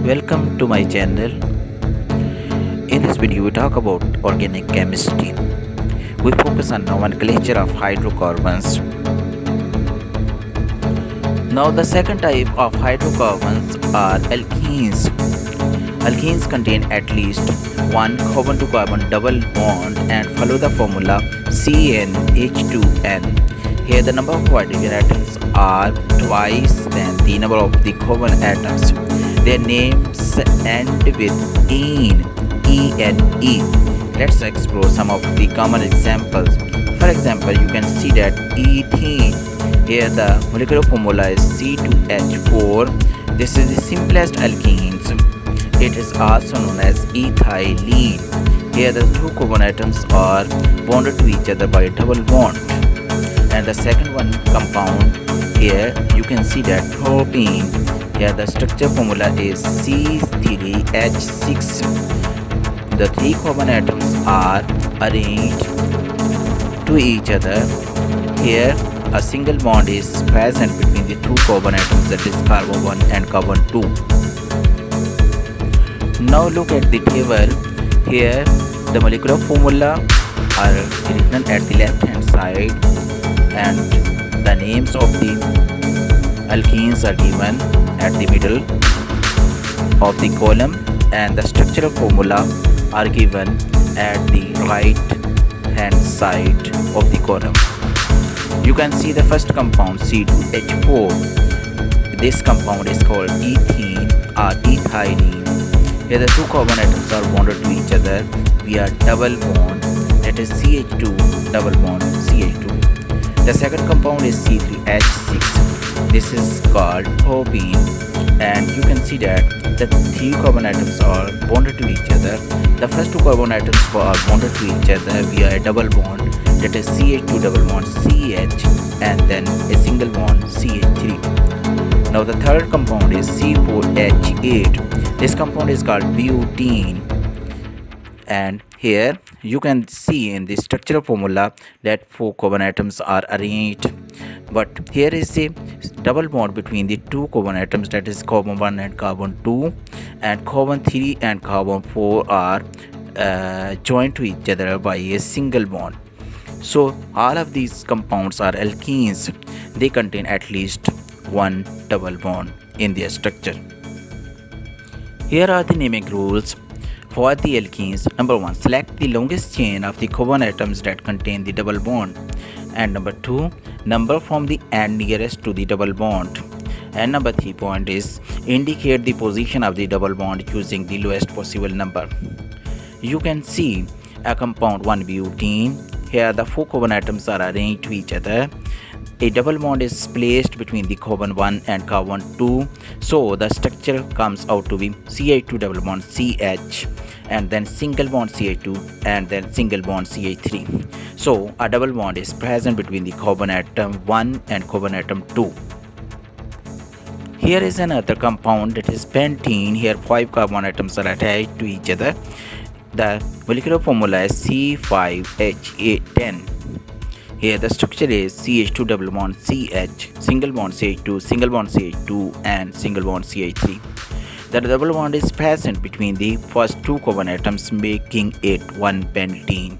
Welcome to my channel. In this video we talk about organic chemistry. We focus on nomenclature of hydrocarbons. Now the second type of hydrocarbons are alkenes. Alkenes contain at least one carbon to carbon double bond and follow the formula CnH2n. Here the number of hydrogen atoms are twice than the number of the carbon atoms. Their names end with ene, E-N-E. Let's explore some of the common examples. For example, you can see that ethene. Here the molecular formula is C2H4. This is the simplest alkenes. It is also known as ethylene. Here the two carbon atoms are bonded to each other by a double bond. And the second one compound, here you can see that propene. Here the structure formula is C3H6. The three carbon atoms are arranged to each other. Here a single bond is present between the two carbon atoms, that is carbon 1 and carbon 2. Now look at the table. Here the molecular formula are written at the left hand side and the names of the alkenes are given at the middle of the column and the structural formula are given at the right hand side of the column. You can see the first compound C2H4. This compound is called ethene or ethylene. Here the two carbon atoms are bonded to each other via double bond, that is CH2 double bond CH2. The second compound is C3H6. This is called propene, and you can see that the three carbon atoms are bonded to each other. The first two carbon atoms are bonded to each other via a double bond, that is CH2 double bond CH, and then a single bond CH3. Now the third compound is C4H8. This compound is called butene, and here you can see in the structural formula that four carbon atoms are arranged, but here is a double bond between the two carbon atoms, that is carbon 1 and carbon 2, and carbon 3 and carbon 4 are joined to each other by a single bond. So all of these compounds are alkenes. They contain at least one double bond in their structure. Here are the naming rules for the alkenes. Number 1, select the longest chain of the carbon atoms that contain the double bond. And number 2, number from the end nearest to the double bond. And number 3 point is indicate the position of the double bond using the lowest possible number. You can see a compound 1-butene. Here the four carbon atoms are arranged to each other. A double bond is placed between the carbon 1 and carbon 2. So the structure comes out to be CH2 double bond CH, and then single bond CH2, and then single bond CH3. So a double bond is present between the carbon atom 1 and carbon atom 2. Here is another compound, that is pentene. Here 5 carbon atoms are attached to each other. The molecular formula is C5H10. Here the structure is CH2 double bond CH, single bond CH2, single bond CH2, and single bond CH3. The double bond is present between the first two carbon atoms, making it 1-pentene.